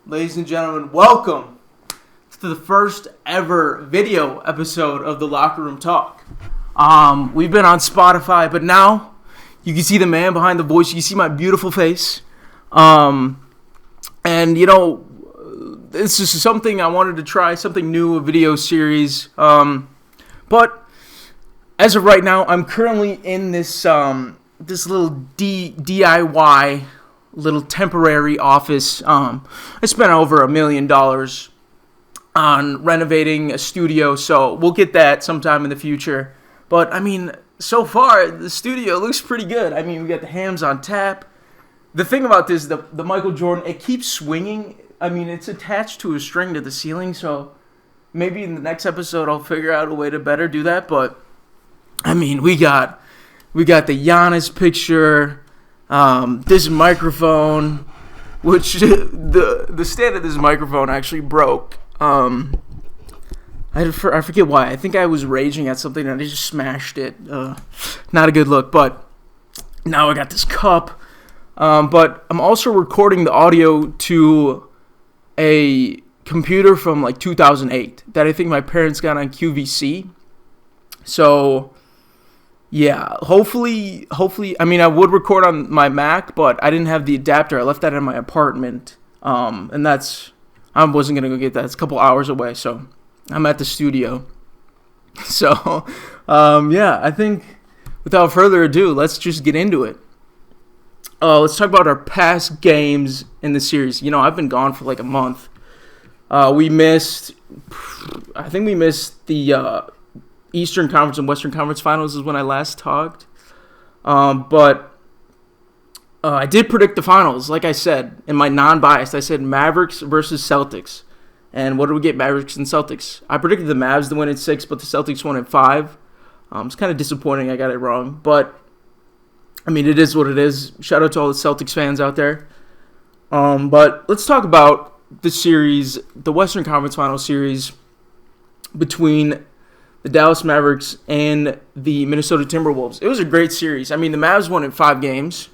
Ladies and gentlemen, welcome to the first ever video episode of the Locker Room Talk. We've been on Spotify, but now you can see the man behind the voice. You can see my beautiful face. And you know, this is something I wanted to try, something new, a video series. But as of right now, I'm currently in this this little DIY little temporary office. I spent over $1 million on renovating a studio, so we'll get that sometime in the future. But I mean, so far the studio looks pretty good. I mean, we got the hams on tap. The thing about this, the Michael Jordan, it keeps swinging. I mean, it's attached to a string to the ceiling, so maybe in the next episode I'll figure out a way to better do that. But I mean, we got the Giannis picture. This microphone, which the stand of this microphone actually broke. I forget why. I think I was raging at something and I just smashed it. Not a good look, but now I got this cup. But I'm also recording the audio to a computer from like 2008 that I think my parents got on QVC. So yeah, hopefully, I mean, I would record on my Mac, but I didn't have the adapter. I left that in my apartment, and I wasn't going to go get that. It's a couple hours away, so I'm at the studio. So, yeah, I think without further ado, let's just get into it. Let's talk about our past games in the series. You know, I've been gone for like a month. I think we missed the Eastern Conference and Western Conference Finals is when I last talked. But I did predict the finals. Like I said, in my non-biased, I said Mavericks versus Celtics. And what did we get, Mavericks and Celtics? I predicted the Mavs to win in 6, but the Celtics won in 5. It's kind of disappointing I got it wrong. But, I mean, it is what it is. Shout out to all the Celtics fans out there. But let's talk about the series, the Western Conference Finals series between the Dallas Mavericks and the Minnesota Timberwolves. It was a great series. I mean, the Mavs won in 5 games.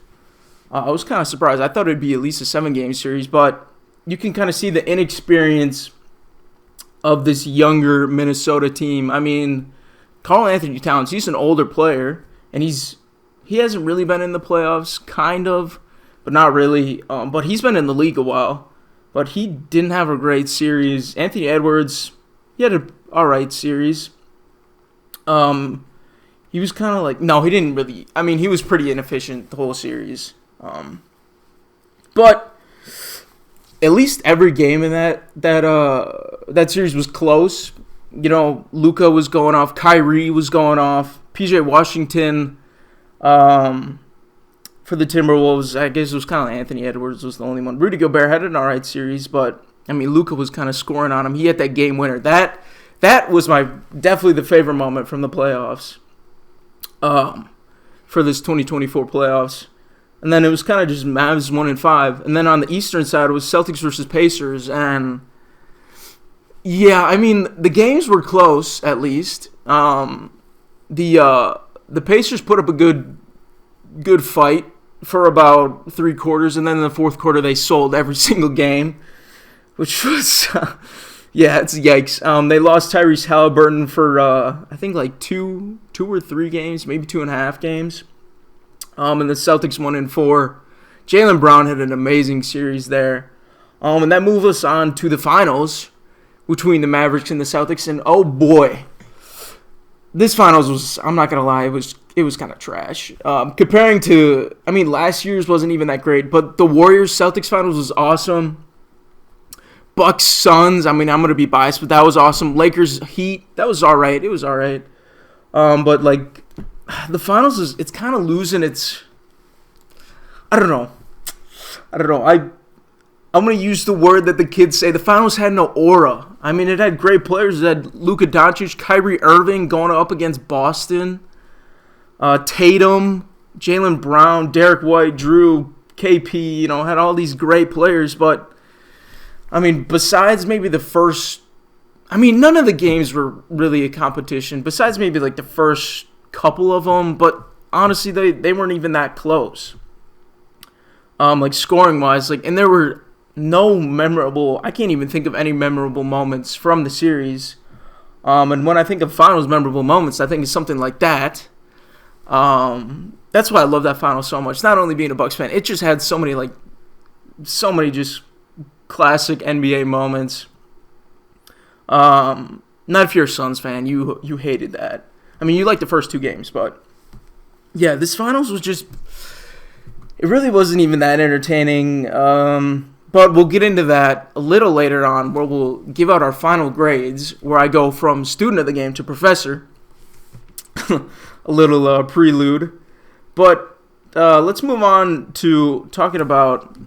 I was kind of surprised. I thought it would be at least a 7-game series, but you can kind of see the inexperience of this younger Minnesota team. I mean, Karl-Anthony Towns, he's an older player, and he hasn't really been in the playoffs, kind of, but not really. But he's been in the league a while, but he didn't have a great series. Anthony Edwards, he had an all right series. He was kind of like, no, he didn't really, I mean, he was pretty inefficient the whole series. But at least every game in that series was close. You know, Luka was going off, Kyrie was going off, PJ Washington, for the Timberwolves, I guess it was kind of like Anthony Edwards was the only one. Rudy Gobert had an alright series, but I mean, Luka was kind of scoring on him. He had that game winner. That was definitely the favorite moment from the playoffs, for this 2024 playoffs. And then it was kind of just Mavs 1 and 5. And then on the Eastern side, it was Celtics versus Pacers. And yeah, I mean, the games were close at least. The Pacers put up a good fight for about 3 quarters, and then in the fourth quarter they sold every single game, which was. Yeah, it's yikes. They lost Tyrese Halliburton for, I think, like two or 3 games, maybe 2.5 games. And the Celtics won in 4. Jaylen Brown had an amazing series there. And that moved us on to the finals between the Mavericks and the Celtics. And, oh, boy, this finals was, I'm not going to lie, it was kind of trash. Comparing to, I mean, last year's wasn't even that great. But the Warriors-Celtics finals was awesome. Bucks, Suns, I mean, I'm going to be biased, but that was awesome. Lakers, Heat, that was all right. It was all right. But, like, the finals, it's kind of losing its, I don't know. I'm going to use the word that the kids say. The finals had no aura. I mean, it had great players. It had Luka Doncic, Kyrie Irving going up against Boston, Tatum, Jaylen Brown, Derek White, Drew, KP, you know, had all these great players, but I mean, besides maybe the first, I mean, none of the games were really a competition, besides maybe like the first couple of them, but honestly, they weren't even that close. Like scoring wise, like, and there were I can't even think of any memorable moments from the series. And when I think of finals memorable moments, I think it's something like that. That's why I love that final so much. Not only being a Bucks fan, it just had so many just classic NBA moments. Not if you're a Suns fan, you hated that. I mean, you liked the first two games, but yeah, this finals was just, it really wasn't even that entertaining. But we'll get into that a little later on, where we'll give out our final grades, where I go from student of the game to professor. A little prelude. But let's move on to talking about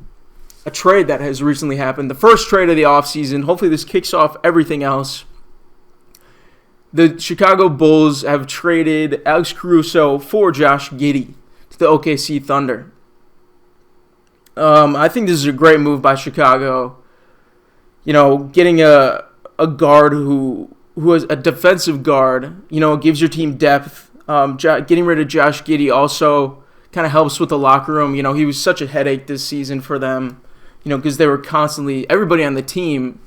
a trade that has recently happened. The first trade of the offseason. Hopefully this kicks off everything else. The Chicago Bulls have traded Alex Caruso for Josh Giddey to the OKC Thunder. I think this is a great move by Chicago. Getting a guard who is a defensive guard, gives your team depth. Getting rid of Josh Giddey also kind of helps with the locker room. He was such a headache this season for them, because they were constantly, everybody on the team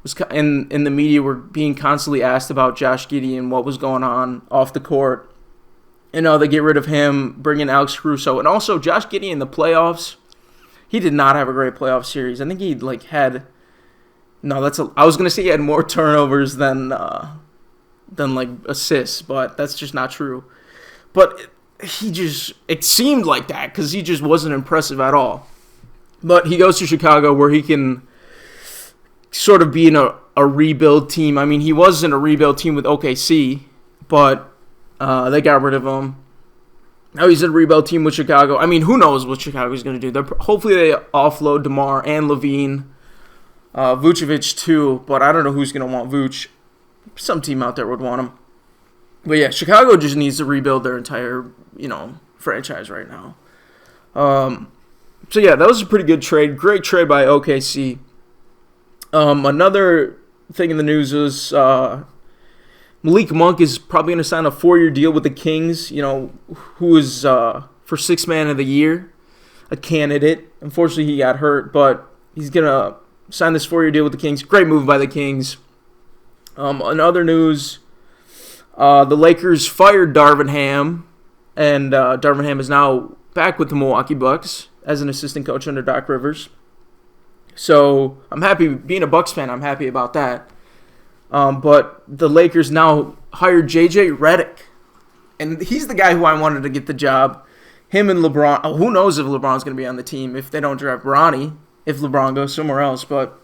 was in the media were being constantly asked about Josh Giddey and what was going on off the court. They get rid of him, bring in Alex Caruso. And also Josh Giddey in the playoffs, he did not have a great playoff series. I think he I was going to say he had more turnovers than assists, but that's just not true. But it seemed like that because he just wasn't impressive at all. But he goes to Chicago where he can sort of be in a rebuild team. I mean, he was in a rebuild team with OKC, but they got rid of him. Now he's in a rebuild team with Chicago. I mean, who knows what Chicago's going to do. Hopefully they offload DeMar and Levine. Vucevic too, but I don't know who's going to want Vuce. Some team out there would want him. But yeah, Chicago just needs to rebuild their entire, franchise right now. So yeah, that was a pretty good trade. Great trade by OKC. Another thing in the news is Malik Monk is probably going to sign a 4-year deal with the Kings, who is for Sixth Man of the Year, a candidate. Unfortunately, he got hurt, but he's going to sign this 4-year deal with the Kings. Great move by the Kings. In other news, the Lakers fired Darvin Ham, and Darvin Ham is now back with the Milwaukee Bucks as an assistant coach under Doc Rivers. So I'm happy, being a Bucks fan, I'm happy about that. But the Lakers now hired J.J. Redick, and he's the guy who I wanted to get the job. Him and LeBron. Oh, who knows if LeBron's going to be on the team if they don't draft Bronny, if LeBron goes somewhere else. But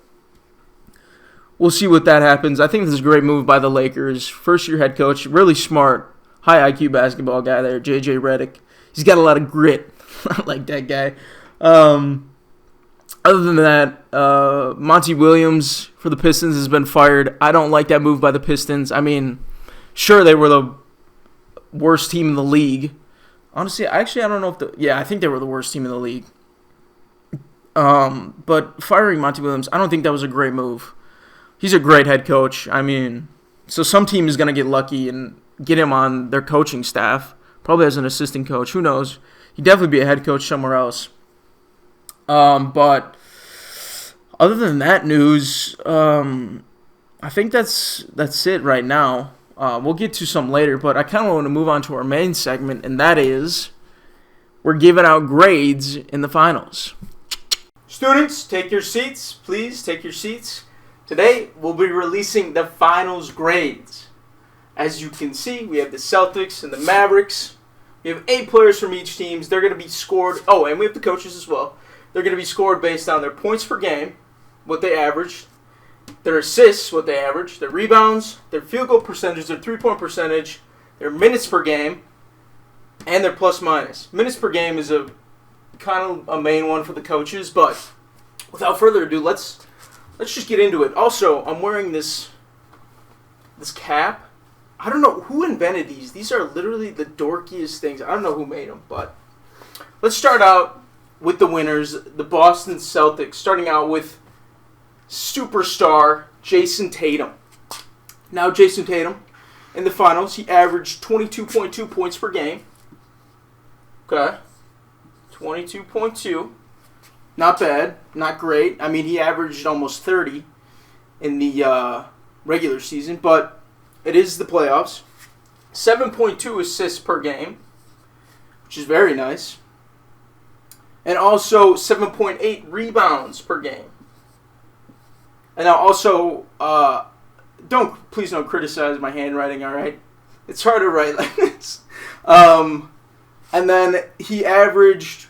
we'll see what that happens. I think this is a great move by the Lakers. First-year head coach, really smart, high IQ basketball guy there, J.J. Redick. He's got a lot of grit. I like that guy. Other than that, Monty Williams for the Pistons has been fired. I don't like that move by the Pistons. I mean, sure, they were the worst team in the league. Honestly, I don't know if I think they were the worst team in the league. But firing Monty Williams, I don't think that was a great move. He's a great head coach. I mean, so some team is going to get lucky and get him on their coaching staff, probably as an assistant coach. Who knows? He'd definitely be a head coach somewhere else. But other than that news, I think that's it right now. We'll get to some later, but I kind of want to move on to our main segment, and that is we're giving out grades in the finals. Students, take your seats. Please take your seats. Today, we'll be releasing the finals grades. As you can see, we have the Celtics and the Mavericks. We have 8 players from each team. They're going to be scored. Oh, and we have the coaches as well. They're going to be scored based on their points per game, what they averaged, their assists, what they averaged, their rebounds, their field goal percentage, their three-point percentage, their minutes per game, and their plus-minus. Minutes per game is a kind of a main one for the coaches, but without further ado, let's just get into it. Also, I'm wearing this cap. I don't know who invented these. These are literally the dorkiest things. I don't know who made them, but let's start out with the winners, the Boston Celtics, starting out with superstar Jason Tatum. Now, Jason Tatum, in the finals, he averaged 22.2 points per game. Okay. 22.2. Not bad. Not great. I mean, he averaged almost 30 in the regular season, but it is the playoffs. 7.2 assists per game, which is very nice. And also 7.8 rebounds per game. And now also, please don't criticize my handwriting, all right? It's hard to write like this. And then he attempted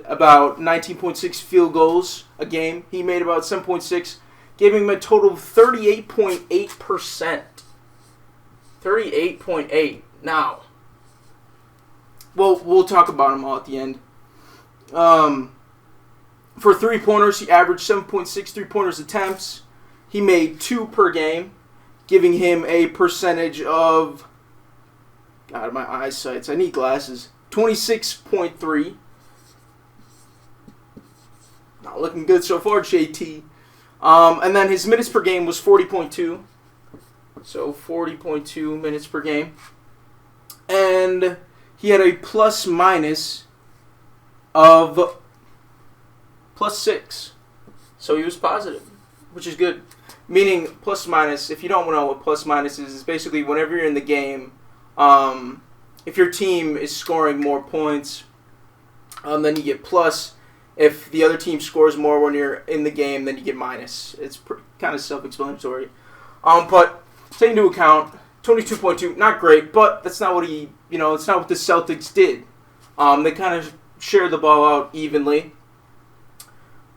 about 19.6 field goals a game. He made about 7.6, giving him a total of 38.8%. 38.8. Now, we'll talk about him all at the end. For three-pointers, he averaged 7.6 three-pointers attempts. He made 2 per game, giving him a percentage of... God, my eyesight. I need glasses. 26.3. Not looking good so far, JT. And then his minutes per game was 40.2. So 40.2 minutes per game. And he had a plus-minus of +6. So he was positive, which is good. Meaning plus-minus, if you don't know what plus-minus is, it's basically whenever you're in the game, if your team is scoring more points, then you get plus. If the other team scores more when you're in the game, then you get minus. It's kind of self-explanatory. But take into account 22.2, not great, but that's not what it's not what the Celtics did. They kind of share the ball out evenly.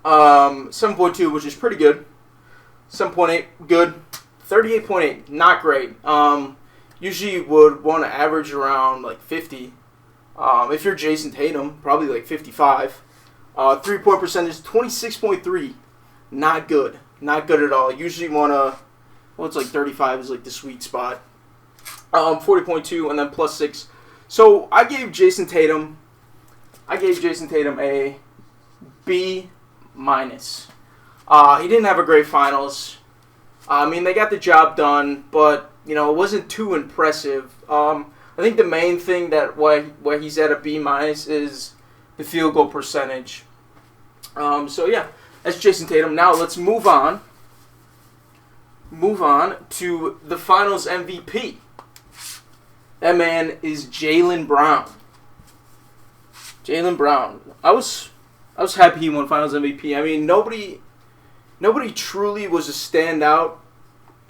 7.2, which is pretty good. 7.8, good. 38.8, not great. Usually you would want to average around like 50. If you're Jason Tatum, probably like 55. 3-point percentage, 26.3. Not good. Not good at all. Usually you want to, it's like 35 is like the sweet spot. 40.2 and then +6. So I gave Jason Tatum a B-. He didn't have a great finals. I mean, they got the job done, but it wasn't too impressive. I think the main thing that why he's at a B- is the field goal percentage. So yeah, that's Jason Tatum. Now let's move on. Move on to the Finals MVP. That man is Jaylen Brown. Jaylen Brown. I was happy he won Finals MVP. I mean, nobody truly was a standout.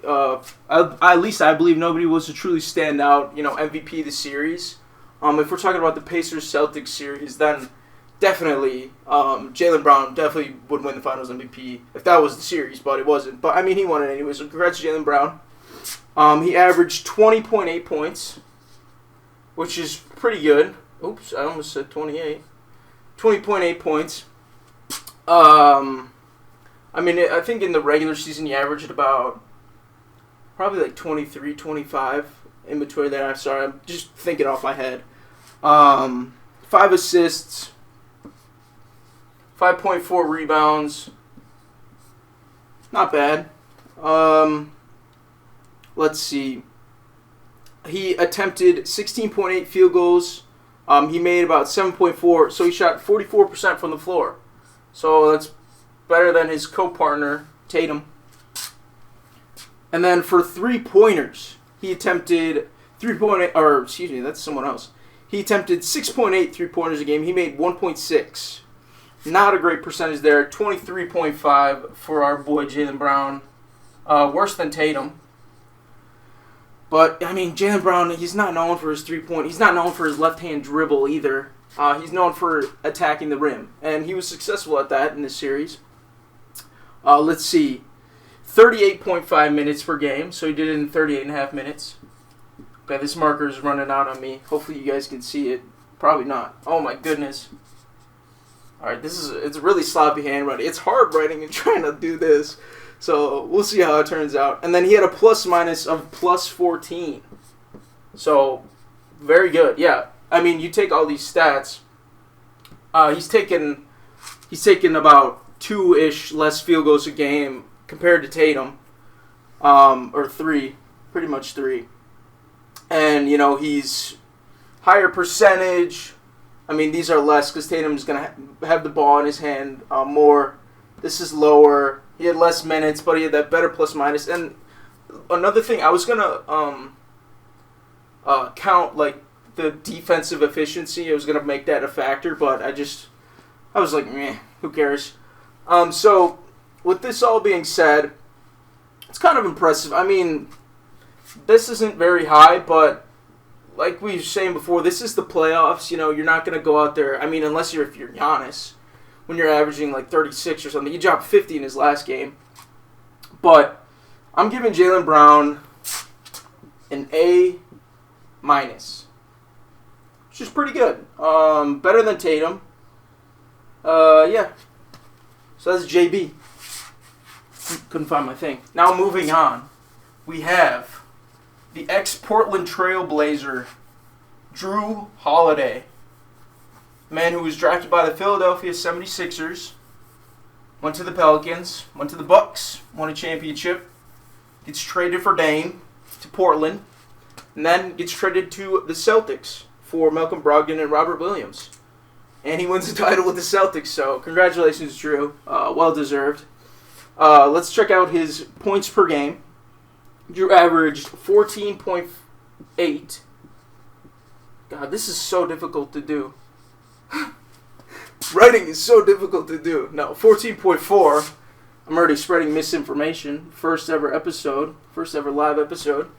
At least I believe nobody was a truly standout, MVP of the series. If we're talking about the Pacers-Celtics series, then definitely Jaylen Brown definitely would win the Finals MVP if that was the series, but it wasn't. But, I mean, he won it anyway, so congrats to Jaylen Brown. He averaged 20.8 points, which is pretty good. Oops, I almost said 28. 20.8 points. I mean, I think in the regular season he averaged about probably like 23, 25 in between there. I'm sorry, I'm just thinking off my head. 5 assists, 5.4 rebounds. Not bad. Let's see. He attempted 16.8 field goals. He made about 7.4, so he shot 44% from the floor. So that's better than his co-partner, Tatum. And then for three-pointers, he attempted 3.8, that's someone else. He attempted 6.8 three-pointers a game. He made 1.6. Not a great percentage there. 23.5 for our boy Jaylen Brown. Worse than Tatum. But, I mean, Jaylen Brown, he's not known for his three-point. He's not known for his left-hand dribble either. He's known for attacking the rim. And he was successful at that in this series. Let's see. 38.5 minutes per game. So he did it in 38.5 minutes. Okay, this marker is running out on me. Hopefully you guys can see it. Probably not. Oh, my goodness. Alright, it's really sloppy handwriting. It's hard writing and trying to do this. So we'll see how it turns out. And then he had a plus-minus of +14. So, very good. Yeah. I mean, you take all these stats. He's taken about 2-ish less field goals a game compared to Tatum. Or 3. Pretty much 3. And, he's higher percentage. I mean, these are less because Tatum's going to have the ball in his hand more. This is lower. He had less minutes, but he had that better plus minus. And another thing, I was going to count like the defensive efficiency. I was going to make that a factor, but I was like, meh, who cares? So with this all being said, it's kind of impressive. I mean, this isn't very high, but like we were saying before, this is the playoffs. You know, you're not going to go out there. I mean, unless if you're Giannis, when you're averaging like 36 or something. He dropped 50 in his last game. But I'm giving Jaylen Brown an A-, which is pretty good. Better than Tatum. Yeah. So that's JB. Couldn't find my thing. Now moving on, we have the ex-Portland Trail Blazer, Jrue Holiday. Man who was drafted by the Philadelphia 76ers, went to the Pelicans, went to the Bucks, won a championship, gets traded for Dame to Portland, and then gets traded to the Celtics for Malcolm Brogdon and Robert Williams. And he wins the title with the Celtics, so congratulations, Jrue. Well-deserved. Let's check out his points per game. Jrue averaged 14.8. God, this is so difficult to do. Writing is so difficult to do. No, 14.4. I'm already spreading misinformation. First ever live episode.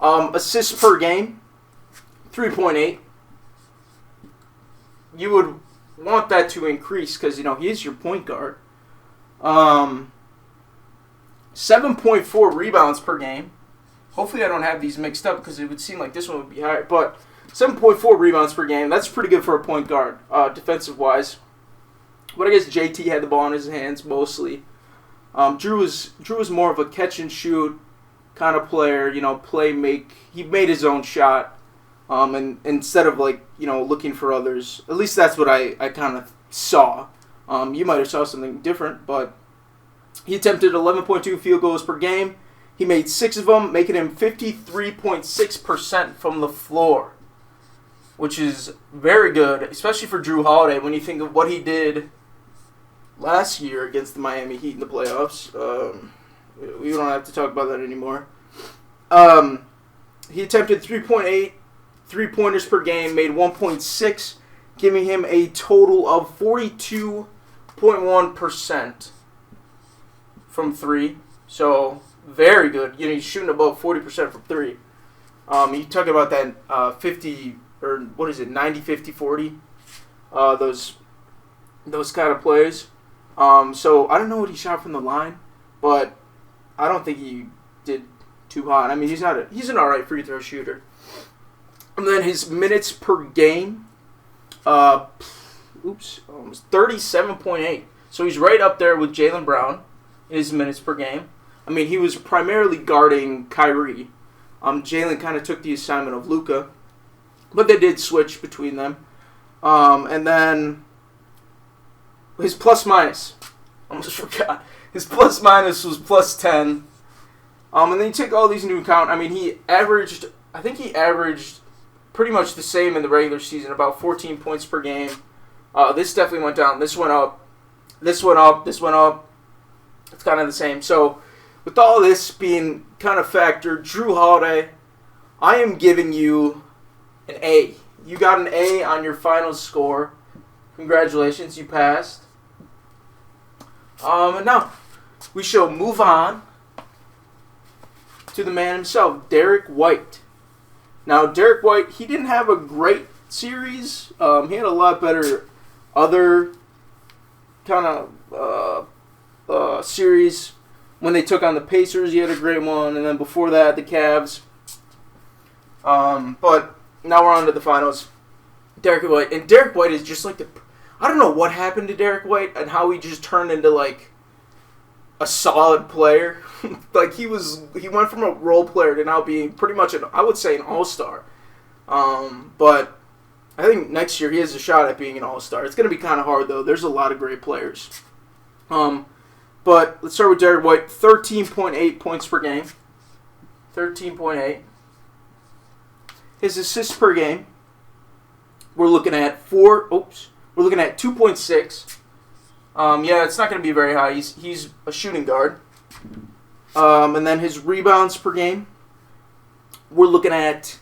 Assists per game, 3.8. You would want that to increase because, you know, he is your point guard. 7.4 rebounds per game. Hopefully I don't have these mixed up because it would seem like this one would be higher. But 7.4 rebounds per game, that's pretty good for a point guard, defensive-wise. But I guess JT had the ball in his hands mostly. Jrue was more of a catch-and-shoot kind of player, you know, he made his own shot. And instead of, like, you know, looking for others. At least that's what I kind of saw. You might have saw something different, but he attempted 11.2 field goals per game. He made 6 of them, making him 53.6% from the floor, which is very good, especially for Jrue Holiday when you think of what he did last year against the Miami Heat in the playoffs. We don't have to talk about that anymore. He attempted 3.8 3-pointers per game, made 1.6, giving him a total of 42.1% from 3. So, very good. You know, he's shooting above 40% from 3. You talk about that 50, or what is it, 90, 50, 40? Those kind of plays. So, I don't know what he shot from the line, but I don't think he did too hot. I mean, he's an alright free throw shooter. And then his minutes per game, 37.8. So he's right up there with Jaylen Brown in his minutes per game. I mean, he was primarily guarding Kyrie. Jaylen kind of took the assignment of Luka, but they did switch between them. And then his plus-minus, almost forgot. His plus-minus was plus 10. And then you take all these into account. I mean, he averaged pretty much the same in the regular season, about 14 points per game. This definitely went down. This went up. This went up. This went up. It's kind of the same. So, with all this being kind of factored, Jrue Holiday, I am giving you an A. You got an A on your final score. Congratulations, you passed. And now, we shall move on to the man himself, Derek White. Now, Derek White, he didn't have a great series. He had a lot better other kind of series. When they took on the Pacers, he had a great one. And then before that, the Cavs. But now we're on to the finals. Derek White. And Derek White is just like I don't know what happened to Derek White and how he just turned into, like, a solid player. Like, he went from a role player to now being pretty much I would say an all-star. But I think next year he has a shot at being an all-star. It's going to be kind of hard, though. There's a lot of great players. But let's start with Derek White. 13.8 points per game. 13.8. His assists per game, we're looking at 2.6. Yeah, it's not going to be very high. He's a shooting guard. And then his rebounds per game, we're looking at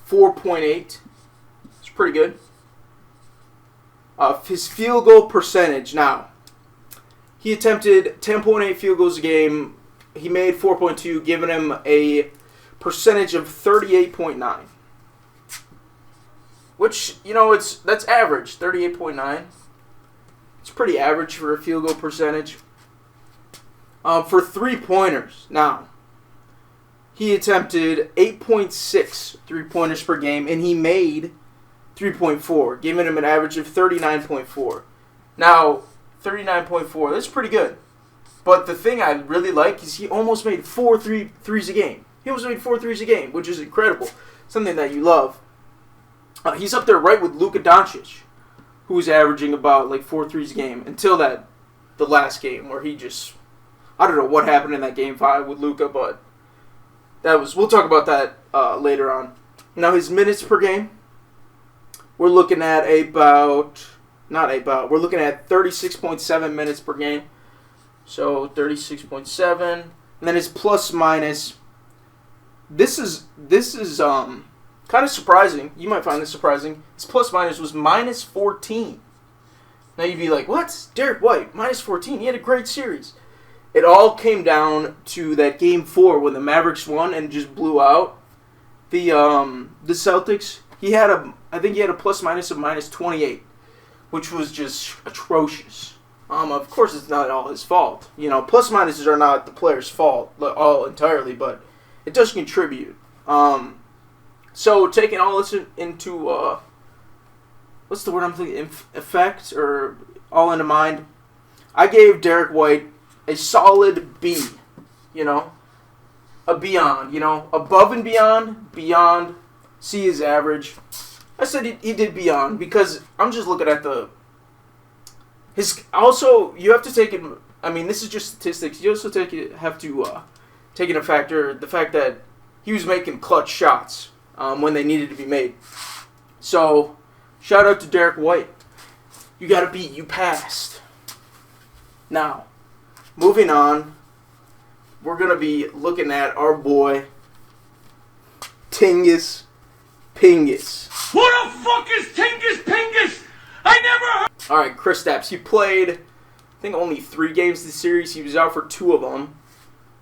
4.8. It's pretty good. His field goal percentage, now, he attempted 10.8 field goals a game. He made 4.2, giving him a percentage of 38.9. Which, that's average, 38.9. It's pretty average for a field goal percentage. For three-pointers, now, he attempted 8.6 three-pointers per game, and he made 3.4, giving him an average of 39.4. Now, 39.4, that's pretty good. But the thing I really like is he almost made 4 threes a game. He almost made 4 threes a game, which is incredible. Something that you love. He's up there right with Luka Doncic, who's averaging about 4 threes a game until the last game where he just, I don't know what happened in that game 5 with Luka, but we'll talk about that later on. Now his minutes per game, we're looking at we're looking at 36.7 minutes per game. So 36.7, and then his plus minus. This is kind of surprising. You might find this surprising. His plus minus was minus 14. Now you'd be like, what? Derek White, minus 14. He had a great series. It all came down to that game 4 when the Mavericks won and just blew out the Celtics. I think he had a plus minus of minus 28, which was just atrocious. Of course, it's not all his fault. Plus minuses are not the player's fault all entirely, but it does contribute. So taking all this into what's the word I'm thinking? Effect, or all into mind. I gave Derek White a solid B. A beyond. Above and beyond. C is average. I said he did beyond because I'm just looking at also, you have to take it. I mean, this is just statistics. You also have to take into factor the fact that he was making clutch shots when they needed to be made. So, shout out to Derek White. You got to beat. You passed. Now, moving on, we're gonna be looking at our boy Tingus Pingus. What the fuck is Tingus Pingus? I never heard. All right, Kristaps. He played, I think, only 3 games this series. He was out for 2 of them.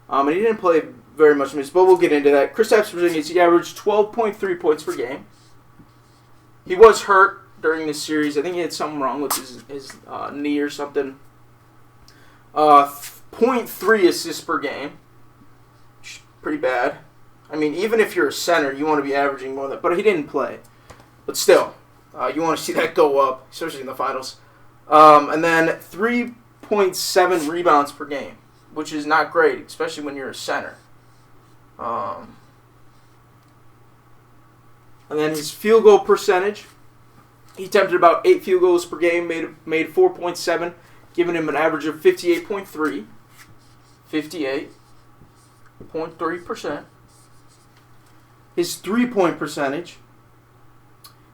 And he didn't play very much minutes, but we'll get into that. Kristaps Porzingis, he averaged 12.3 points per game. He was hurt during this series. I think he had something wrong with his knee or something. 0.3 assists per game. Pretty bad. I mean, even if you're a center, you want to be averaging more than that. But he didn't play. But still, you want to see that go up, especially in the finals. And then 3.7 rebounds per game, which is not great, especially when you're a center. And then his field goal percentage, he attempted about 8 field goals per game, made 4.7, giving him an average of 58.3. 58.3%. His 3-point percentage,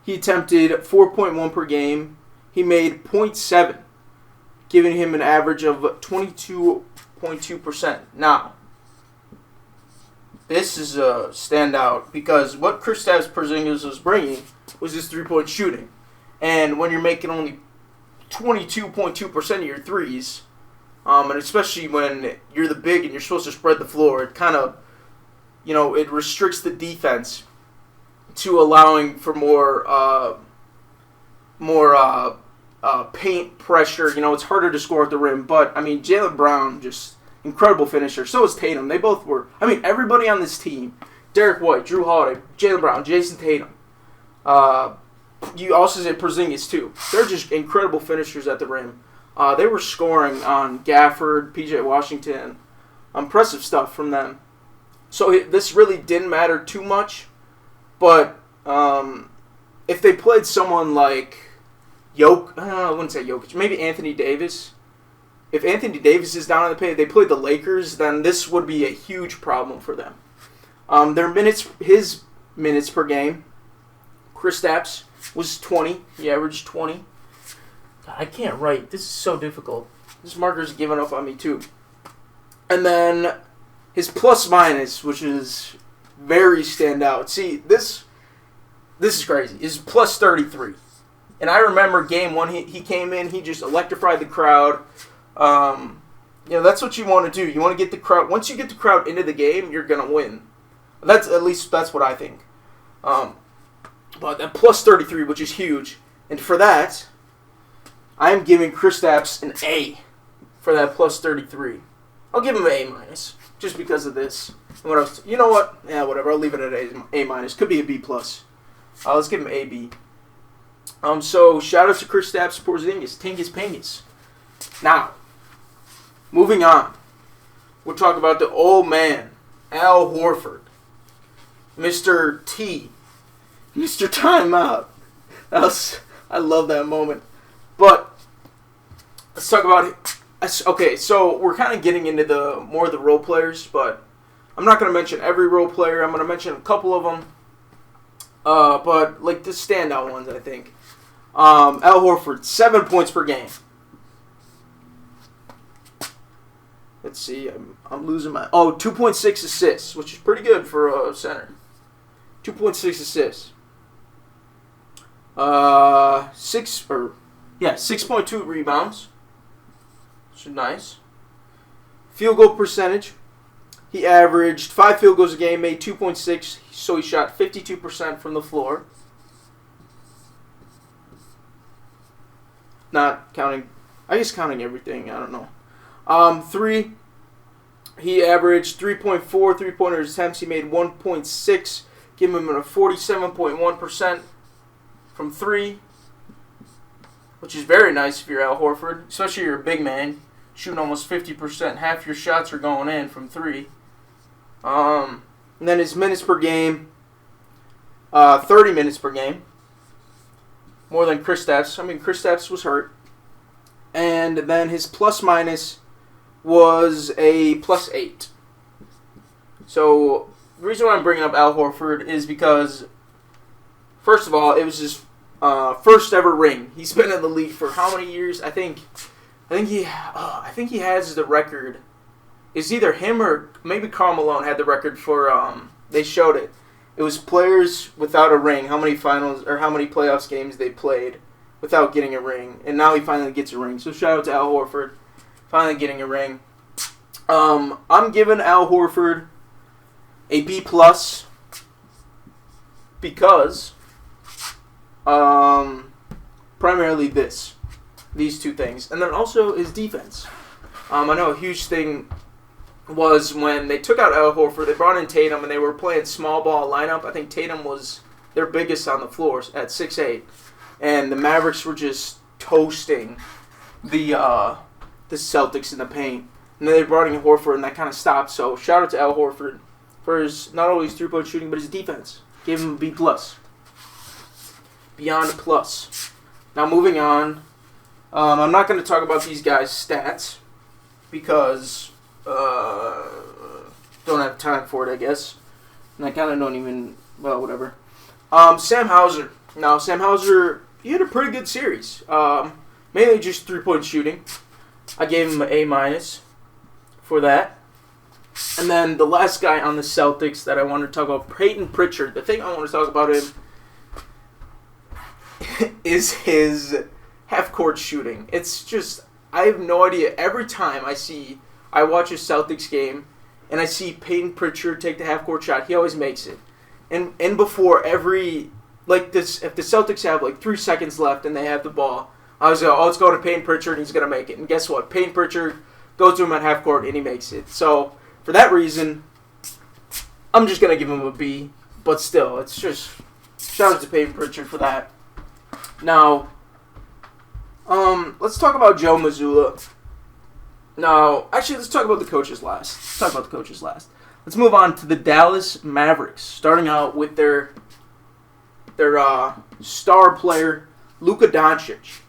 he attempted 4.1 per game. He made 0.7, giving him an average of 22.2%. Now, this is a standout because what Kristaps Porzingis was bringing was his 3-point shooting. And when you're making only 22.2% of your threes, and especially when you're the big and you're supposed to spread the floor, it kind of, it restricts the defense to allowing for more paint pressure. It's harder to score at the rim. But, I mean, Jaylen Brown, just incredible finisher. So is Tatum. They both were. I mean, everybody on this team, Derek White, Jrue Holiday, Jaylen Brown, Jason Tatum. You also said Porzingis, too. They're just incredible finishers at the rim. They were scoring on Gafford, P.J. Washington. Impressive stuff from them. So this really didn't matter too much. But if they played someone like I wouldn't say Jokic, maybe Anthony Davis. If Anthony Davis is down in the paint, they played the Lakers, then this would be a huge problem for them. His minutes per game, Kristaps, was 20. He averaged 20. God, I can't write. This is so difficult. This marker's giving up on me too. And then his plus minus, which is very standout. See, this is crazy. Is plus 33. And I remember game one, he came in, he just electrified the crowd. That's what you want to do. You want to get the crowd. Once you get the crowd into the game, you're gonna win. That's what I think. But that plus 33, which is huge, and for that, I am giving Kristaps an A for that plus 33. I'll give him an A minus just because of this. And what else? You know what? Yeah, whatever. I'll leave it at A minus. Could be a B plus. Let's give him A B. So shout out to Kristaps Porzingis, Tingus Pingus. Now, moving on, we'll talk about the old man, Al Horford, Mr. T, Mr. Timeout. I love that moment. But let's talk about it. Okay, so we're kind of getting into the more of the role players, but I'm not going to mention every role player. I'm going to mention a couple of them. But like the standout ones, I think. Al Horford, 7 points per game. Let's see, I'm losing my... 2.6 assists, which is pretty good for a center. 2.6 assists. 6.2 rebounds. Which is nice. Field goal percentage. He averaged 5 field goals a game, made 2.6, so he shot 52% from the floor. Not counting, I guess counting everything, I don't know. 3, he averaged 3.4 three-pointer attempts. He made 1.6, giving him a 47.1% from 3, which is very nice if you're Al Horford, especially if you're a big man, shooting almost 50%. Half your shots are going in from 3. And then his minutes per game, 30 minutes per game. More than Kristaps. I mean, Kristaps was hurt. And then his plus minus was a plus 8. So, the reason why I'm bringing up Al Horford is because, first of all, it was his first ever ring. He's been in the league for how many years? I think he has the record. It's either him or maybe Karl Malone had the record for, they showed it. It was players without a ring, how many finals or how many playoffs games they played without getting a ring. And now he finally gets a ring. So shout out to Al Horford, finally getting a ring. I'm giving Al Horford a B plus because primarily these two things. And then also his defense. I know a huge thing was when they took out Al Horford, they brought in Tatum, and they were playing small ball lineup. I think Tatum was their biggest on the floor at 6'8", and the Mavericks were just toasting the Celtics in the paint. And then they brought in Horford, and that kind of stopped. So shout out to Al Horford for his not only his 3-point shooting, but his defense. Gave him a B plus, beyond a plus. Now moving on, I'm not going to talk about these guys' stats because. Don't have time for it, I guess. And I kind of don't even, well, whatever. Sam Hauser. Now, Sam Hauser, he had a pretty good series. Mainly just 3-point shooting. I gave him an A minus for that. And then the last guy on the Celtics that I wanted to talk about, Peyton Pritchard. The thing I want to talk about him is his half-court shooting. It's just, I have no idea. Every time I watch a Celtics game, and I see Peyton Pritchard take the half-court shot. He always makes it. And before every, like this, if the Celtics have like 3 seconds left and they have the ball, I was like, let's go to Peyton Pritchard, and he's going to make it. And guess what? Peyton Pritchard goes to him at half-court, and he makes it. So, for that reason, I'm just going to give him a B. But still, it's just, shout out to Peyton Pritchard for that. Now, let's talk about Joe Mazzulla. No, actually, let's talk about the coaches last. Let's move on to the Dallas Mavericks, starting out with their star player, Luka Doncic.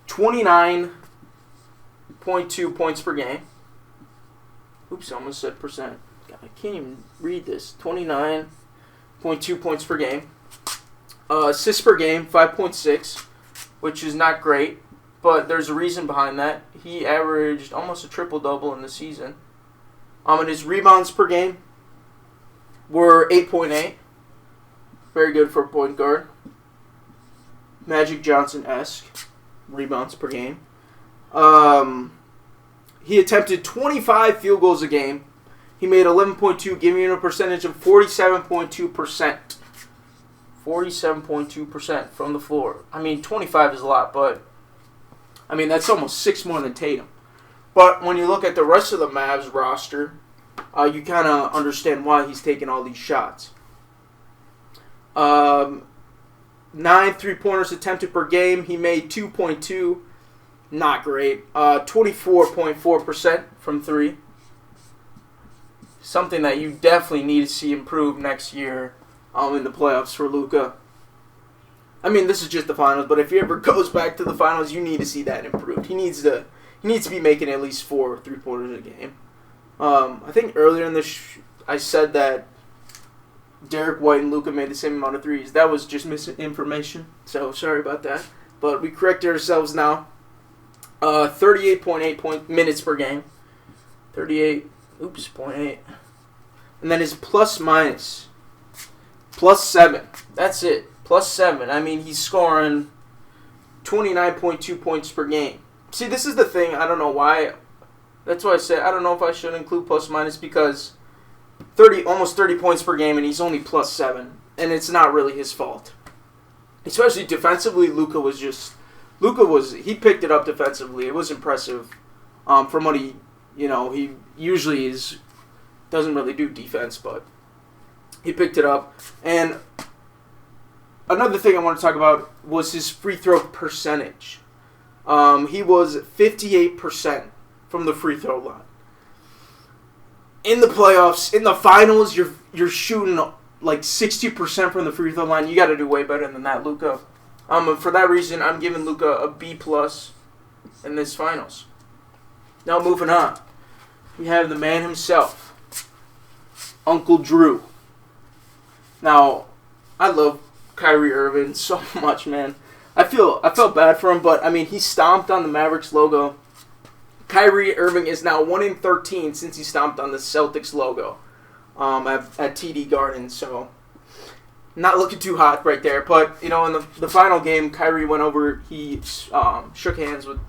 29.2 points per game. Oops, I almost said percent. God, I can't even read this. 29.2 points per game. Assists per game, 5.6, which is not great, but there's a reason behind that. He averaged almost a triple-double in the season. And his rebounds per game were 8.8. Very good for a point guard. Magic Johnson-esque rebounds per game. He attempted 25 field goals a game. He made 11.2, giving him a percentage of 47.2%. 47.2% from the floor. I mean, 25 is a lot, but I mean, that's almost 6 more than Tatum. But when you look at the rest of the Mavs roster, you kind of understand why he's taking all these shots. 9 3-pointers attempted per game. He made 2.2. Not great. 24.4% from 3. Something that you definitely need to see improve next year in the playoffs for Luka. I mean, this is just the finals, but if he ever goes back to the finals, you need to see that improved. He needs to be making at least 4 3-pointers a game. I think earlier in this, I said that Derek White and Luka made the same amount of threes. That was just misinformation, so sorry about that. But we corrected ourselves now. 38.8 minutes per game. 0.8. And then his plus-minus. +7. That's it. +7. I mean, he's scoring 29.2 points per game. See, this is the thing. I don't know why. That's why I said I don't know if I should include plus-minus because almost 30 points per game, and he's only +7. And it's not really his fault. Especially defensively, he picked it up defensively. It was impressive from what he usually doesn't really do defense, but he picked it up. And another thing I want to talk about was his free throw percentage. He was 58% from the free throw line. In the playoffs, in the finals, you're shooting like 60% from the free throw line. You got to do way better than that, Luka. For that reason, I'm giving Luka a B+ in this finals. Now moving on, we have the man himself, Uncle Drew. Now, I love Kyrie Irving so much, man. I felt bad for him, but I mean, he stomped on the Mavericks logo. Kyrie Irving is now 1-13 since he stomped on the Celtics logo at TD Garden. So, not looking too hot right there. But in the final game, Kyrie went over. He shook hands with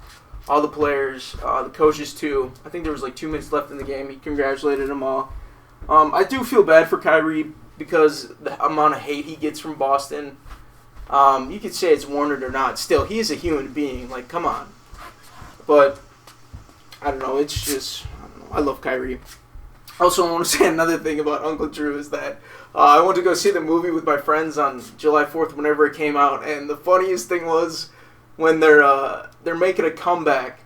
all the players, the coaches too. I think there was like 2 minutes left in the game. He congratulated them all. I do feel bad for Kyrie because the amount of hate he gets from Boston. You could say it's warranted or not. Still, he is a human being. Like, come on. But I don't know. It's just I love Kyrie. Also, I want to say another thing about Uncle Drew is that I went to go see the movie with my friends on July 4th whenever it came out, and the funniest thing was when they're making a comeback.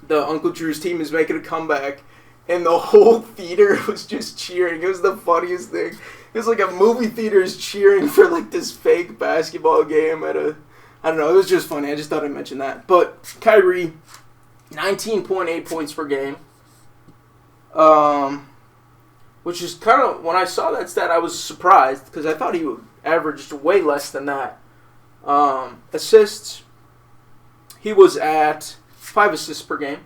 The Uncle Drew's team is making a comeback, and the whole theater was just cheering. It was the funniest thing. It was like a movie theater is cheering for like this fake basketball game at I don't know. It was just funny. I just thought I'd mention that. But Kyrie, 19.8 points per game. Which is kind of, when I saw that stat, I was surprised because I thought he would average way less than that. Assists, he was at 5 assists per game.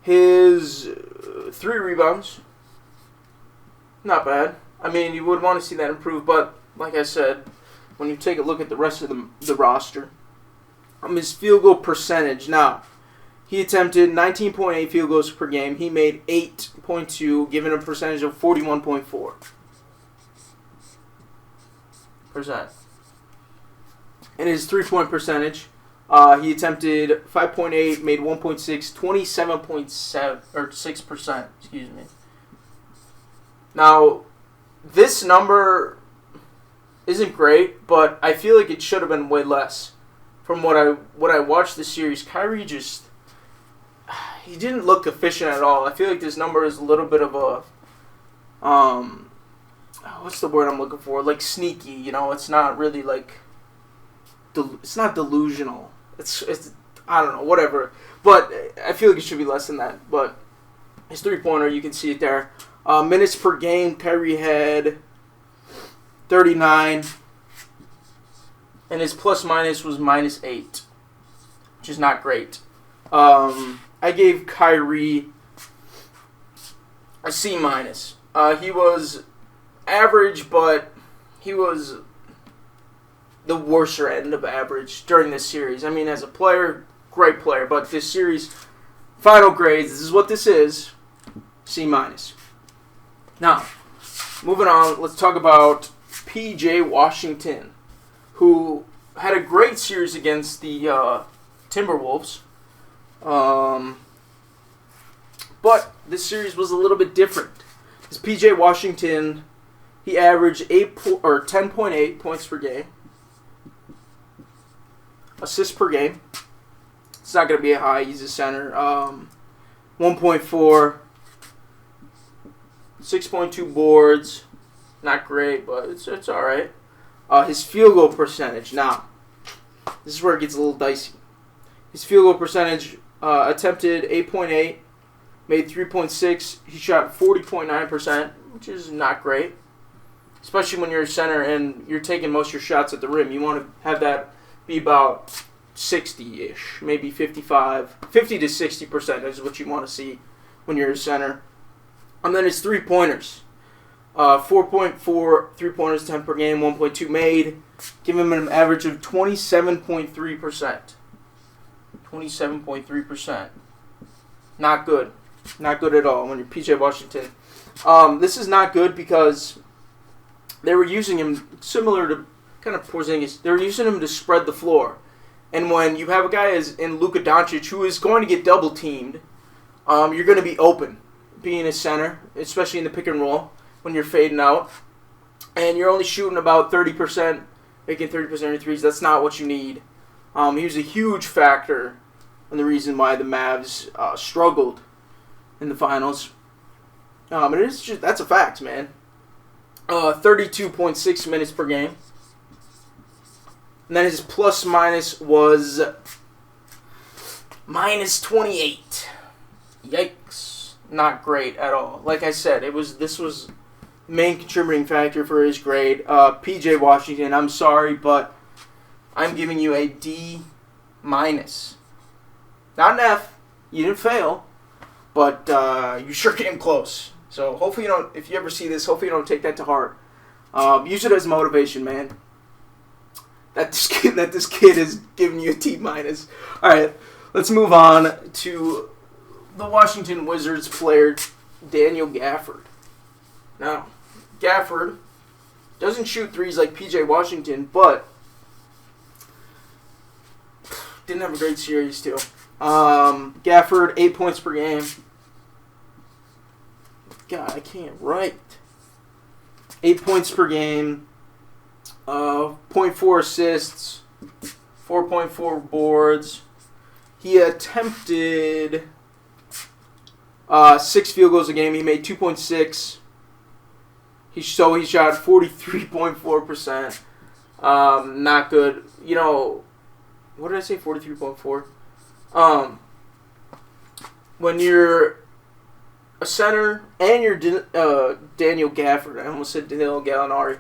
His 3 rebounds, not bad. I mean, you would want to see that improve, but like I said, when you take a look at the rest of the roster, his field goal percentage. Now, he attempted 19.8 field goals per game. He made 8.2, giving a percentage of 41.4%. And his 3-point percentage, he attempted 5.8, made 1.6, 27.7 or 6%. Excuse me. Now, this number isn't great, but I feel like it should have been way less. From what I watched this series, Kyrie he didn't look efficient at all. I feel like this number is a little bit of a what's the word I'm looking for? Like sneaky, It's not really like it's not delusional. It's I don't know, whatever. But I feel like it should be less than that. But his 3-pointer, you can see it there. Minutes per game, Kyrie had 39, and his plus minus was -8, which is not great. I gave Kyrie a C-. He was average, but he was the worser end of average during this series. I mean, as a player, great player, but this series, final grades, this is what this is, C-. Now, moving on, let's talk about P.J. Washington, who had a great series against the Timberwolves. But this series was a little bit different. Because P.J. Washington, he averaged 10.8 points per game, assists per game. It's not going to be a high. He's a center. 1.4, 6.2 boards. Not great, but it's all right. His field goal percentage. Now, this is where it gets a little dicey. His field goal percentage, attempted 8.8, made 3.6. He shot 40.9%, which is not great. Especially when you're a center and you're taking most of your shots at the rim. You want to have that be about 60-ish, maybe 55. 50 to 60% is what you want to see when you're a center. And then his three-pointers. 4.4 three-pointers attempt per game, 1.2 made. Give him an average of 27.3%. 27.3%. Not good. Not good at all when you're P.J. Washington. This is not good because they were using him similar to kind of Porzingis. They were using him to spread the floor. And when you have a guy as in Luka Doncic who is going to get double-teamed, you're going to be open being a center, especially in the pick and roll when you're fading out. And you're only shooting about 30%, making 30% of your threes. That's not what you need. He was a huge factor in the reason why the Mavs struggled in the finals. And it's just, that's a fact, man. 32.6 minutes per game. And then his plus minus was -28. Yikes. Not great at all. Like I said, this was the main contributing factor for his grade. P.J. Washington, I'm sorry, but I'm giving you a D-. Not an F. You didn't fail, but you sure came close. So hopefully you don't, if you ever see this, hopefully you don't take that to heart. Use it as motivation, man. That this kid is giving you a D-. All right, let's move on to the Washington Wizards player, Daniel Gafford. Now, Gafford doesn't shoot threes like P.J. Washington, but didn't have a great series, too. Gafford, 8 points per game. God, I can't write. 8 points per game. 0.4 assists. 4.4 boards. He attempted 6 field goals a game. He made 2.6. He shot 43.4%. Not good. You know, what did I say? 43.4. When you're a center and you're Daniel Gafford, I almost said Danilo Gallinari.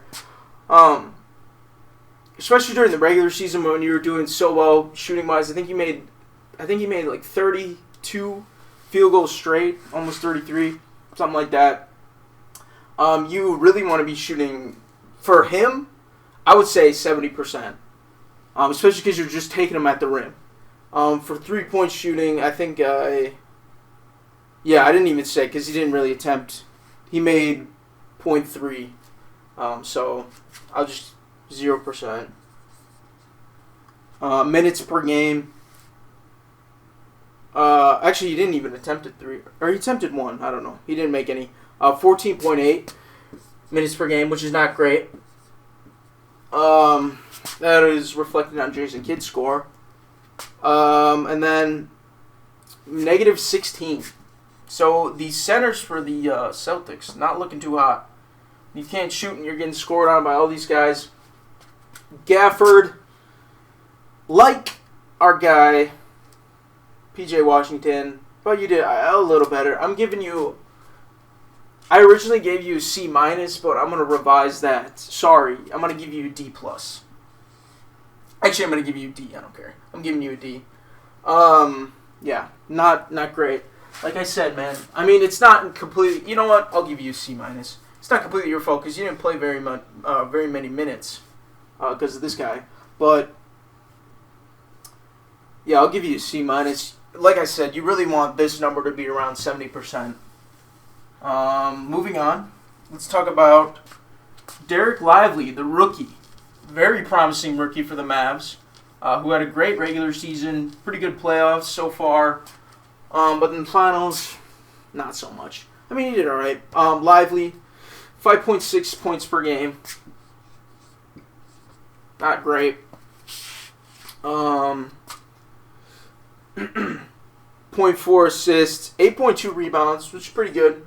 Especially during the regular season when you were doing so well shooting wise, I think he made like 32 field goals straight, almost 33, something like that. You really want to be shooting, for him, I would say 70%. Especially because you're just taking them at the rim. For 3-point shooting, I think, I didn't even say because he didn't really attempt. He made 0.3. So I'll just 0%. Minutes per game. Actually, he didn't even attempt at 3. Or he attempted 1. I don't know. He didn't make any. 14.8 minutes per game, which is not great. That is reflected on Jason Kidd's score. And then -16. So the centers for the Celtics, not looking too hot. You can't shoot and you're getting scored on by all these guys. Gafford, like our guy, P.J. Washington, but you did a little better. I'm giving you I originally gave you a C minus, but I'm gonna revise that. Sorry, I'm gonna give you a D plus. Actually, I'm gonna give you a D. I don't care. I'm giving you a D. Yeah, not great. Like I said, man. I mean, it's not completely. You know what? I'll give you a C minus. It's not completely your fault because you didn't play very many minutes because of this guy. But yeah, I'll give you a C minus. Like I said, you really want this number to be around 70%. Moving on, let's talk about Derek Lively, the rookie. Very promising rookie for the Mavs, who had a great regular season, pretty good playoffs so far, but in the finals, not so much. I mean, he did all right. Lively, 5.6 points per game. Not great. 0.4 assists, 8.2 rebounds, which is pretty good.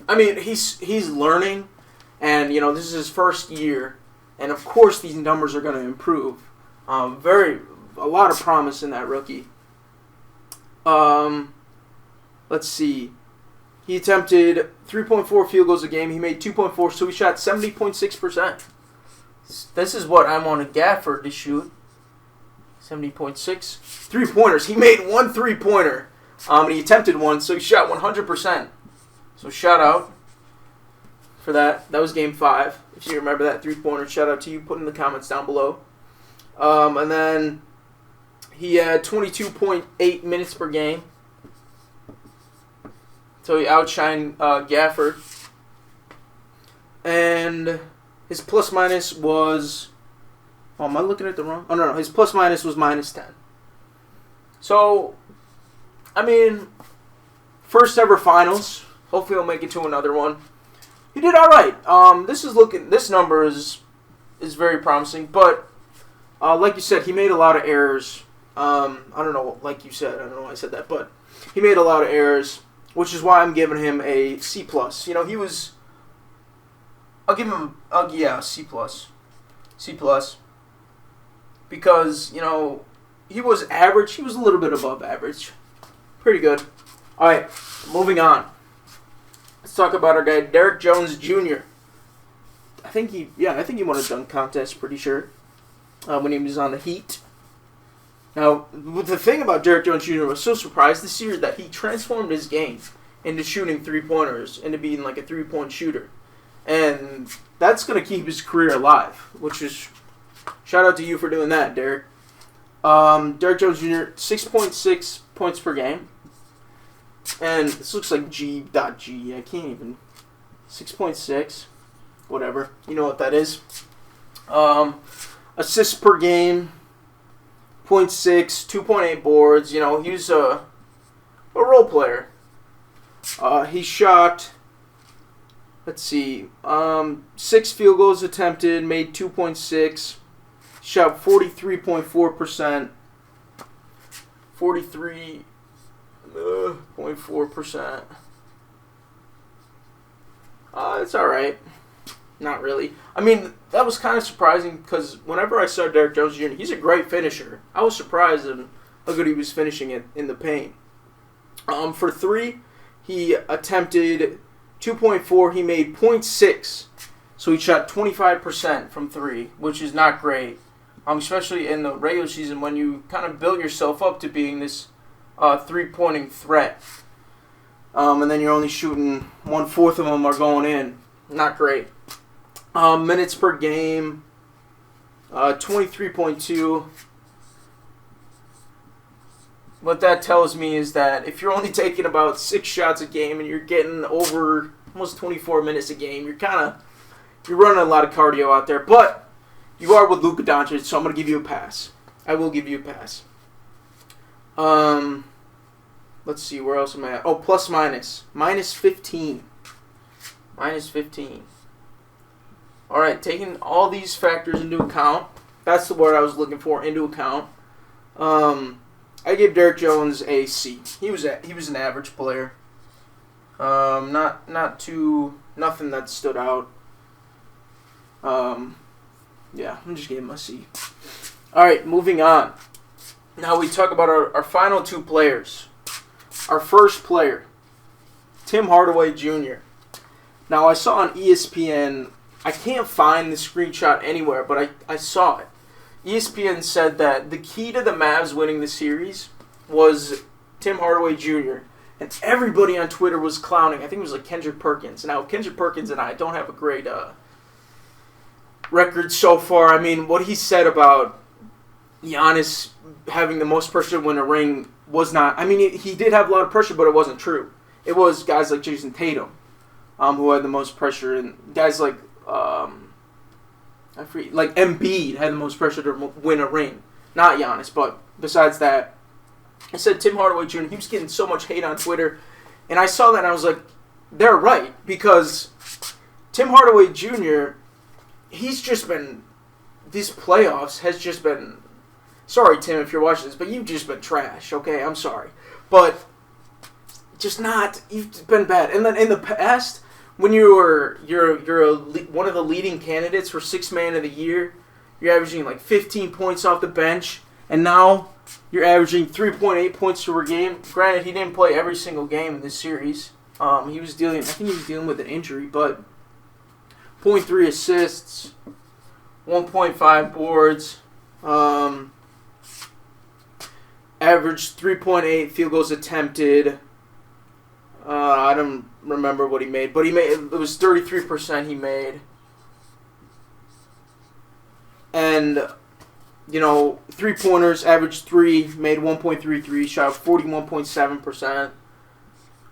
I mean, he's learning, and this is his first year, and of course these numbers are going to improve. A lot of promise in that rookie. Let's see. He attempted 3.4 field goals a game. He made 2.4, so he shot 70.6%. This is what I wanted Gafford to shoot. 70.6. Three-pointers. He made one three-pointer. And he attempted one, so he shot 100%. So shout out for that. That was game 5. If you remember that three-pointer, shout out to you. Put in the comments down below. And then he had 22.8 minutes per game. So he outshined Gafford. And his plus-minus was... Oh, am I looking at the wrong? Oh, no. His plus-minus was -10. So, I mean, first ever finals. Hopefully he'll make it to another one. He did all right. This number is very promising, but like you said, he made a lot of errors. I don't know, like you said, I don't know why I said that, but he made a lot of errors, which is why I'm giving him a C plus. I'll give him C plus. C plus. Because, he was average. He was a little bit above average. Pretty good. All right, moving on. Let's talk about our guy, Derek Jones Jr. I think he won a dunk contest, pretty sure, when he was on the Heat. Now, the thing about Derek Jones Jr. was so surprised this year that he transformed his game into shooting three-pointers, into being like a three-point shooter. And that's going to keep his career alive, which is, shout out to you for doing that, Derek. Derek Jones Jr., 6.6 points per game. And this looks like G.G. I can't even. 6.6. Whatever. You know what that is. Assists per game. 0.6. 2.8 boards. He was a role player. He shot, let's see, 6 field goals attempted, made 2.6. Shot 43.4%. 43.4%. It's alright. Not really. I mean, that was kind of surprising because whenever I saw Derek Jones Jr., he's a great finisher. I was surprised at how good he was finishing it in the paint. For 3, he attempted 2.4. He made 0.6. So he shot 25% from 3, which is not great. Especially in the regular season when you kind of build yourself up to being this three-pointing threat. And then you're only shooting 1/4 of them are going in. Not great. Minutes per game, 23.2. What that tells me is that if you're only taking about 6 shots a game and you're getting over almost 24 minutes a game, you're running a lot of cardio out there. But you are with Luka Doncic, so I'm going to give you a pass. I will give you a pass. Let's see, where else am I at? Oh, plus minus. -15. -15. All right, taking all these factors into account, that's the word I was looking for, into account. I gave Derek Jones a C. He was an average player. Nothing that stood out. Yeah, I'm just giving him a C. All right, moving on. Now we talk about our final 2 players. Our first player, Tim Hardaway Jr. Now, I saw on ESPN, I can't find the screenshot anywhere, but I saw it. ESPN said that the key to the Mavs winning the series was Tim Hardaway Jr., and everybody on Twitter was clowning. I think it was like Kendrick Perkins. Now, Kendrick Perkins and I don't have a great record so far. I mean, what he said about Giannis having the most pressure to win a ring was not... I mean, he did have a lot of pressure, but it wasn't true. It was guys like Jason Tatum who had the most pressure, and guys like Embiid had the most pressure to win a ring. Not Giannis, but besides that, I said Tim Hardaway Jr., he was getting so much hate on Twitter, and I saw that and I was like, they're right, because Tim Hardaway Jr., he's just been, these playoffs has just been, sorry Tim if you're watching this, but you've just been trash, okay, I'm sorry. But, just not, you've been bad. And then in the past, when you're one of the leading candidates for Sixth Man of the Year, you're averaging like 15 points off the bench, and now you're averaging 3.8 points per game. Granted, he didn't play every single game in this series. I think he was dealing with an injury, but 0.3 assists, 1.5 boards, averaged 3.8 field goals attempted. I don't remember what he made, but it was 33% he made. And, 3-pointers, averaged 3, made 1.33, shot 41.7%,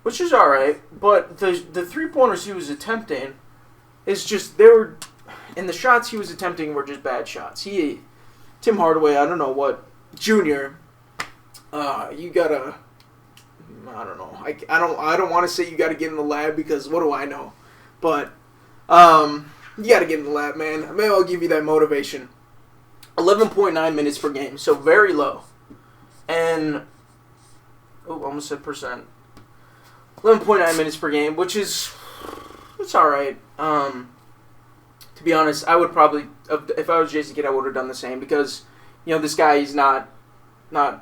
which is alright, but the 3-pointers he was attempting is just, and the shots he was attempting were just bad shots. Tim Hardaway, I don't know what, Junior, you gotta, I don't know, I don't want to say you gotta get in the lab, because what do I know, but, you gotta get in the lab, man. Maybe I'll give you that motivation. 11.9 minutes per game, so very low. And, almost said percent. 11.9 minutes per game, which is, it's alright. To be honest, I would probably, if I was Jason Kidd, I would have done the same, because, this guy, he's not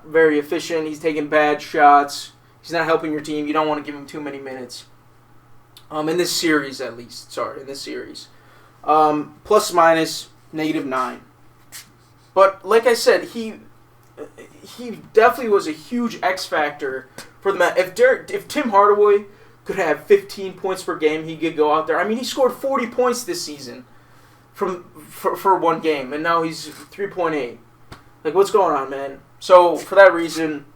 very efficient. He's taking bad shots. He's not helping your team. You don't want to give him too many minutes. In this series, at least. Sorry, in this series. Plus minus -9. But like I said, he definitely was a huge X factor for the Mavs. If Tim Hardaway could have 15 points per game, he could go out there. I mean, he scored 40 points this season for one game, and now he's 3.8. Like, what's going on, man? So for that reason,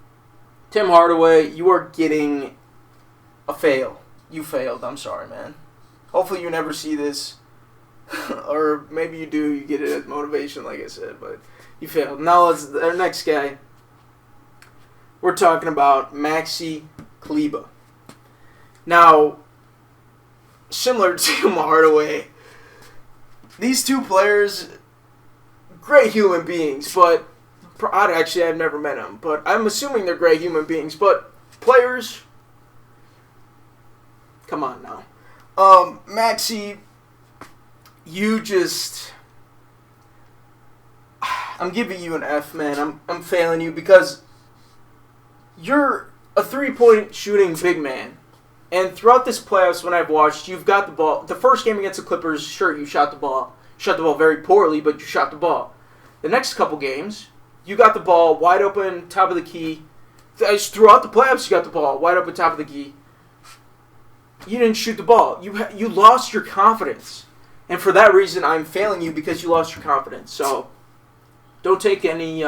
Tim Hardaway, you are getting a fail. You failed. I'm sorry, man. Hopefully you never see this. Or maybe you do, you get it as motivation, like I said, but you failed. Now, our next guy, we're talking about Maxi Kleber. Now, similar to Tim Hardaway, these two players, great human beings, but I've never met them, but I'm assuming they're great human beings, but players, come on now. Maxi, I'm giving you an F, man. I'm failing you, because you're a 3-point shooting big man. And throughout this playoffs, when I've watched, you've got the ball. The first game against the Clippers, sure, you shot the ball. Shot the ball very poorly, but you shot the ball. The next couple games, you got the ball wide open, top of the key. Throughout the playoffs, you got the ball wide open, top of the key. You didn't shoot the ball. You lost your confidence. And for that reason, I'm failing you, because you lost your confidence. So, don't take it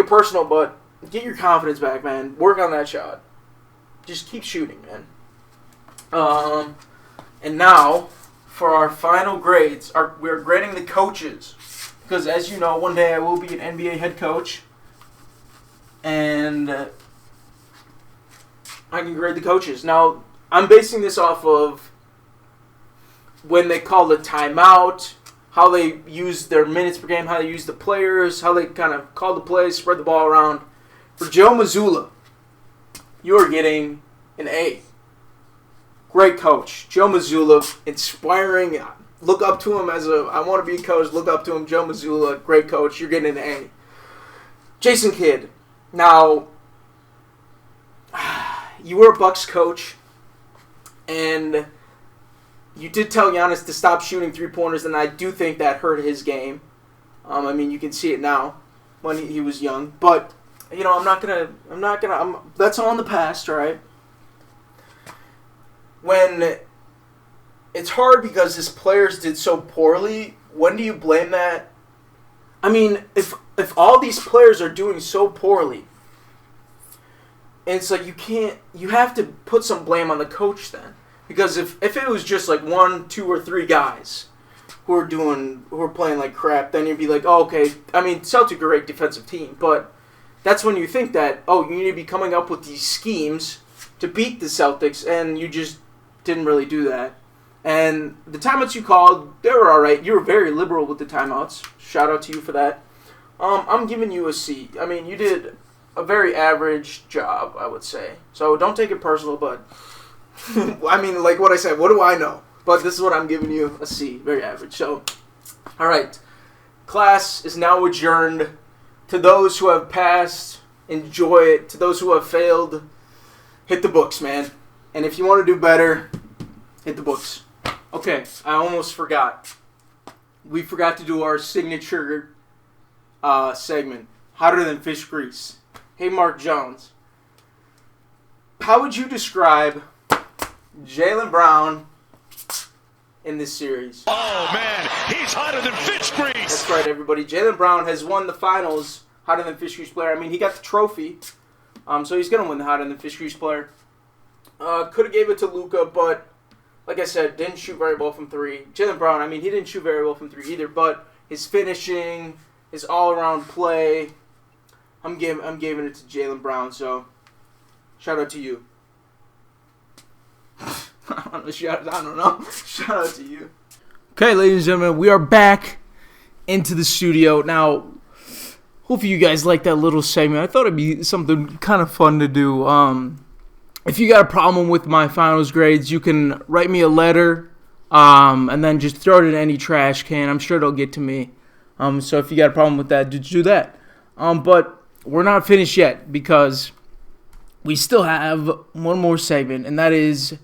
personal, but get your confidence back, man. Work on that shot. Just keep shooting, man. And now, for our final grades, we're grading the coaches. Because as you know, one day I will be an NBA head coach. And I can grade the coaches. Now, I'm basing this off of when they call the timeout, how they use their minutes per game, how they use the players, how they kind of call the plays, spread the ball around. For Joe Mazzulla, you are getting an A. Great coach. Joe Mazzulla, inspiring. Look up to him I want to be a coach, look up to him. Joe Mazzulla, great coach. You're getting an A. Jason Kidd. Now, you were a Bucks coach, and you did tell Giannis to stop shooting three-pointers, and I do think that hurt his game. I mean, you can see it now when he was young. But, you know, that's all in the past, right? When it's hard because his players did so poorly, when do you blame that? I mean, if all these players are doing so poorly, and it's like you have to put some blame on the coach then. Because if it was just like 1, 2, or 3 guys who are playing like crap, then you'd be like, oh, okay. I mean, Celtics are a great defensive team, but that's when you think that, oh, you need to be coming up with these schemes to beat the Celtics, and you just didn't really do that. And the timeouts you called, they were all right. You were very liberal with the timeouts. Shout out to you for that. I'm giving you a C. I mean, you did a very average job, I would say. So don't take it personal, but I mean, like what I said, what do I know? But this is what I'm giving you, a C, very average. So, all right. Class is now adjourned. To those who have passed, enjoy it. To those who have failed, hit the books, man. And if you want to do better, hit the books. Okay, I almost forgot. We forgot to do our signature segment, Hotter Than Fish Grease. Hey, Mark Jones. How would you describe Jaylen Brown in this series? Oh, man, he's hotter than fish grease. That's right, everybody. Jaylen Brown has won the finals Hotter Than Fish Grease player. I mean, he got the trophy, so he's going to win the Hotter Than Fish Grease player. Could have gave it to Luka, but like I said, didn't shoot very well from 3. Jaylen Brown, I mean, he didn't shoot very well from 3 either, but his finishing, his all-around play, I'm giving it to Jaylen Brown, so shout out to you. I don't know. Shout out to you. Okay, ladies and gentlemen, we are back into the studio. Now, hopefully you guys like that little segment. I thought it'd be something kind of fun to do. If you got a problem with my finals grades, you can write me a letter and then just throw it in any trash can. I'm sure it'll get to me. So if you got a problem with that, just do that. But we're not finished yet because we still have one more segment, and that is,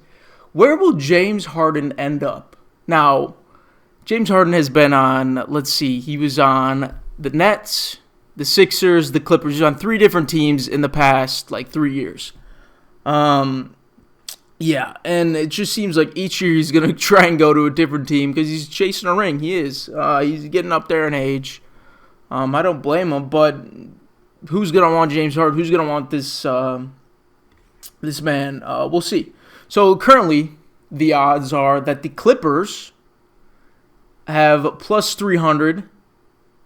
where will James Harden end up? Now, James Harden has been on, let's see, he was on the Nets, the Sixers, the Clippers. He's on 3 different teams in the past, 3 years. Yeah, and it just seems like each year he's going to try and go to a different team because he's chasing a ring. He is. He's getting up there in age. I don't blame him, but who's going to want James Harden? Who's going to want this man? We'll see. So currently, the odds are that the Clippers have plus 300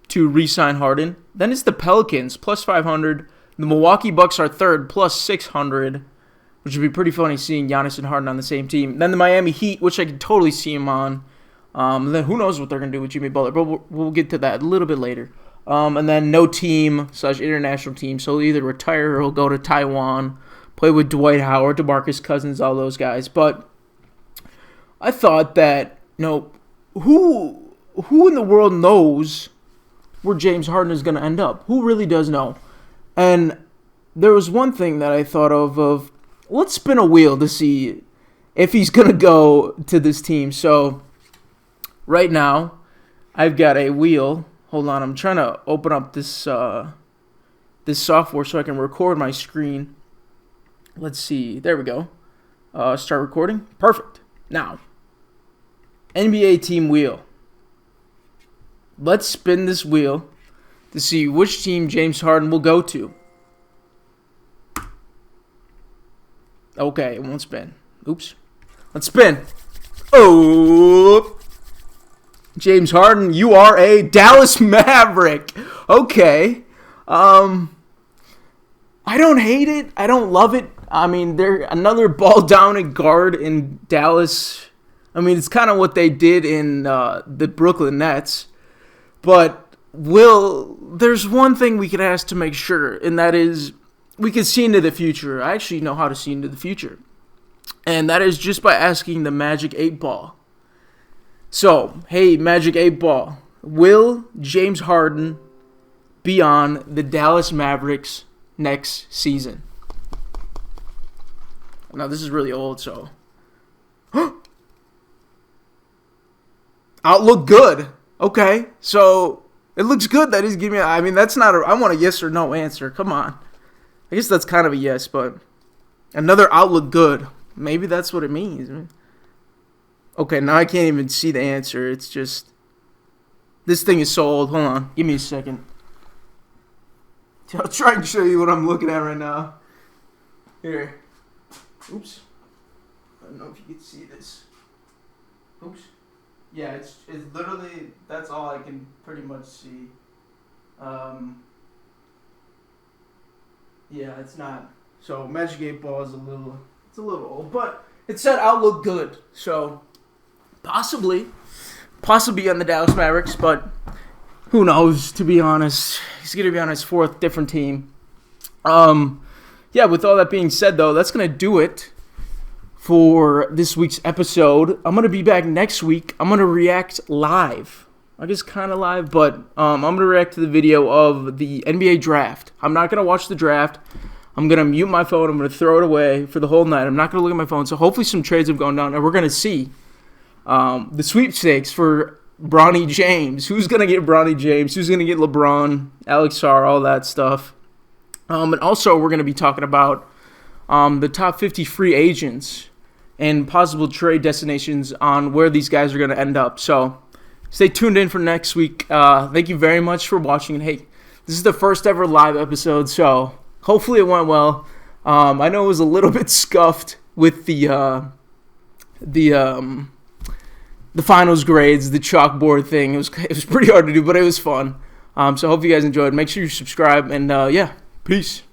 to re-sign Harden. Then it's the Pelicans, plus 500. The Milwaukee Bucks are third, plus 600, which would be pretty funny seeing Giannis and Harden on the same team. Then the Miami Heat, which I could totally see him on. Then who knows what they're going to do with Jimmy Butler, but we'll get to that a little bit later. And then no team / international team, so he'll either retire or he'll go to Taiwan, play with Dwight Howard, DeMarcus Cousins, all those guys. But I thought that, who in the world knows where James Harden is going to end up? Who really does know? And there was one thing that I thought of let's spin a wheel to see if he's going to go to this team. So right now, I've got a wheel. Hold on, I'm trying to open up this this software so I can record my screen. Let's see. There we go. Start recording. Perfect. Now, NBA team wheel. Let's spin this wheel to see which team James Harden will go to. Okay, it won't spin. Oops. Let's spin. Oh, James Harden, you are a Dallas Maverick. Okay. I don't hate it. I don't love it. I mean, they're another ball-dominant guard in Dallas. I mean, it's kind of what they did in the Brooklyn Nets. But there's one thing we can ask to make sure, and that is we can see into the future. I actually know how to see into the future. And that is just by asking the Magic 8 Ball. So, hey, Magic 8 Ball, will James Harden be on the Dallas Mavericks next season? Now this is really old, so. Outlook good. Okay, so it looks good that he's giving me. I mean, that's not. I want a yes or no answer. Come on. I guess that's kind of a yes, but another Outlook good. Maybe that's what it means. Okay, now I can't even see the answer. It's just this thing is so old. Hold on, give me a second. I'll try and show you what I'm looking at right now. Here. Oops. I don't know if you can see this. Oops. Yeah, it's literally, that's all I can pretty much see. Yeah, it's not. So Magic 8 Ball is a little old, but it said Outlook good. So possibly on the Dallas Mavericks, but who knows, to be honest. He's going to be on his fourth different team. Yeah, with all that being said, though, that's going to do it for this week's episode. I'm going to be back next week. I'm going to react live. I guess kind of live, but I'm going to react to the video of the NBA draft. I'm not going to watch the draft. I'm going to mute my phone. I'm going to throw it away for the whole night. I'm not going to look at my phone. So hopefully some trades have gone down, and we're going to see the sweepstakes for Bronny James. Who's going to get Bronny James? Who's going to get LeBron, Alex Sarr, all that stuff. And also we're going to be talking about the top 50 free agents and possible trade destinations on where these guys are going to end up. So stay tuned in for next week. Thank you very much for watching. And hey, this is the first ever live episode, so hopefully it went well. I know it was a little bit scuffed with the finals grades, the chalkboard thing. It was pretty hard to do, but it was fun. So I hope you guys enjoyed. Make sure you subscribe, and yeah, peace.